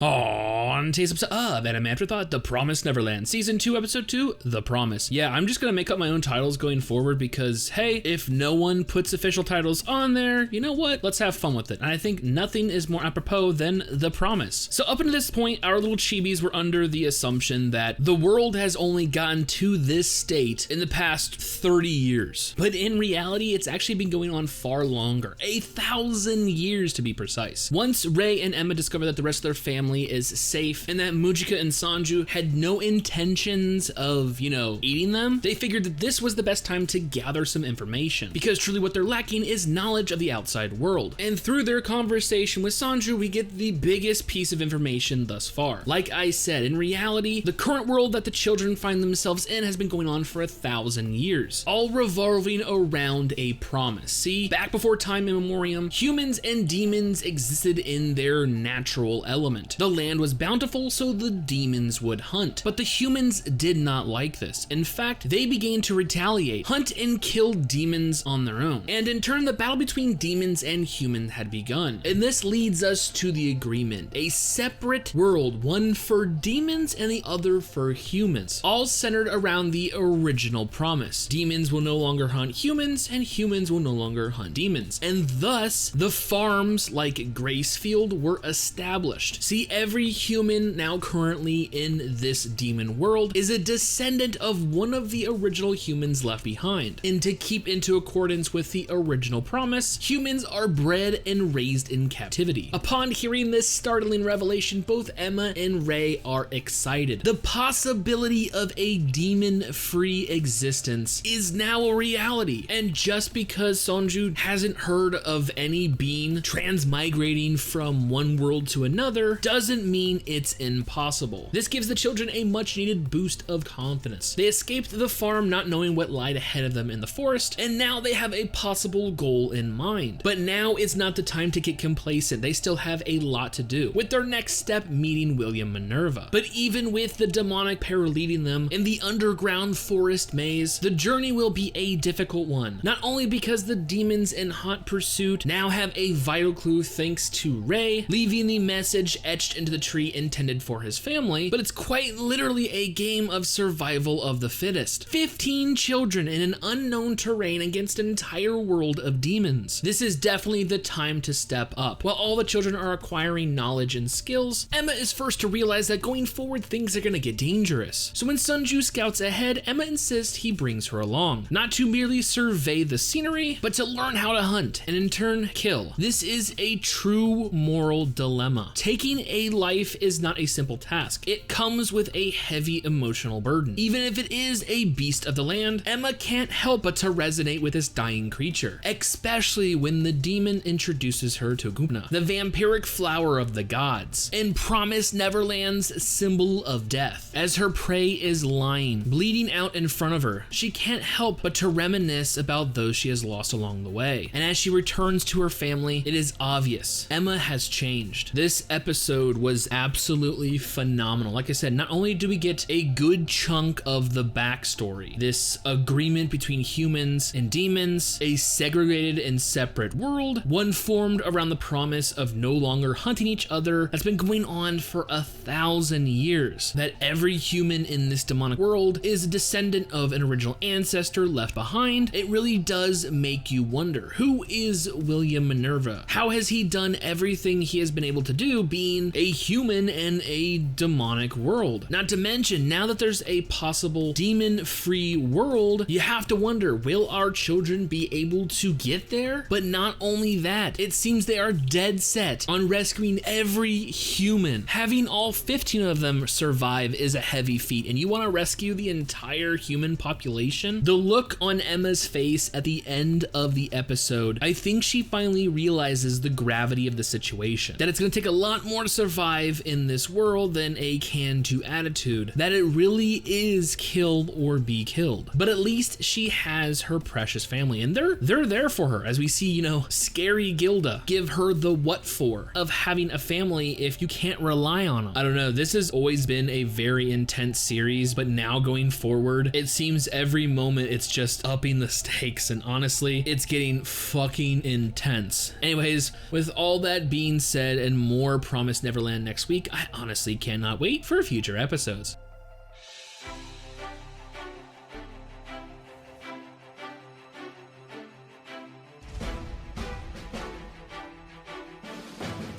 On today's episode of Anime Afterthought, The Promised Neverland, Season 2, Episode 2, The Promise. Yeah, I'm just gonna make up my own titles going forward because, hey, if no one puts official titles on there, you know what? Let's have fun with it. And I think nothing is more apropos than The Promise. So up until this point, our little chibis were under the assumption that the world has only gotten to this state in the past 30 years. But in reality, it's actually been going on far longer, 1,000 years to be precise. Once Rei and Emma discover that the rest of their family is safe and that Mujika and Sanju had no intentions of, eating them, they figured that this was the best time to gather some information, because truly what they're lacking is knowledge of the outside world. And through their conversation with Sanju, we get the biggest piece of information thus far. Like I said, in reality, the current world that the children find themselves in has been going on for 1,000 years, all revolving around a promise. See, back before time immemorial, humans and demons existed in their natural element. The land was bountiful, so the demons would hunt. But the humans did not like this. In fact, they began to retaliate, hunt and kill demons on their own. And in turn, the battle between demons and humans had begun. And this leads us to the agreement. A separate world, one for demons and the other for humans, all centered around the original promise. Demons will no longer hunt humans, and humans will no longer hunt demons. And thus, the farms like Gracefield were established. See, every human now currently in this demon world is a descendant of one of the original humans left behind. And to keep into accordance with the original promise, humans are bred and raised in captivity. Upon hearing this startling revelation, both Emma and Rei are excited. The possibility of a demon-free existence is now a reality. And just because Sanju hasn't heard of any being transmigrating from one world to another doesn't mean it's impossible. This gives the children a much needed boost of confidence. They escaped the farm not knowing what lied ahead of them in the forest, and now they have a possible goal in mind. But now is not the time to get complacent. They still have a lot to do, with their next step meeting William Minerva. But even with the demonic pair leading them in the underground forest maze, the journey will be a difficult one. Not only because the demons in hot pursuit now have a vital clue thanks to Rei, leaving the message etched into the tree intended for his family, but it's quite literally a game of survival of the fittest. 15 children in an unknown terrain against an entire world of demons. This is definitely the time to step up. While all the children are acquiring knowledge and skills, Emma is first to realize that going forward things are gonna get dangerous. So when Sanju scouts ahead, Emma insists he brings her along, not to merely survey the scenery, but to learn how to hunt and in turn kill. This is a true moral dilemma. Taking a life is not a simple task. It comes with a heavy emotional burden. Even if it is a beast of the land, Emma can't help but to resonate with this dying creature, especially when the demon introduces her to Gupna, the vampiric flower of the gods, and Promised Neverland's symbol of death. As her prey is lying, bleeding out in front of her, she can't help but to reminisce about those she has lost along the way. And as she returns to her family, it is obvious Emma has changed. This episode was absolutely phenomenal. Like I said, not only do we get a good chunk of the backstory, this agreement between humans and demons, a segregated and separate world, one formed around the promise of no longer hunting each other that's been going on for 1,000 years, that every human in this demonic world is a descendant of an original ancestor left behind. It really does make you wonder, who is William Minerva? How has he done everything he has been able to do being a human in a demonic world? Not to mention, now that there's a possible demon-free world, you have to wonder, will our children be able to get there? But not only that, it seems they are dead set on rescuing every human. Having all 15 of them survive is a heavy feat, and you want to rescue the entire human population? The look on Emma's face at the end of the episode, I think she finally realizes the gravity of the situation, that it's going to take a lot more to survive in this world than a can-do attitude, that it really is kill or be killed. But at least she has her precious family, and they're there for her, as we see, scary Gilda give her the what for of having a family if you can't rely on them. I don't know, this has always been a very intense series, but now going forward, it seems every moment it's just upping the stakes, and honestly, it's getting fucking intense. Anyways, with all that being said and more Promised Neverland next week, week. I honestly cannot wait for future episodes.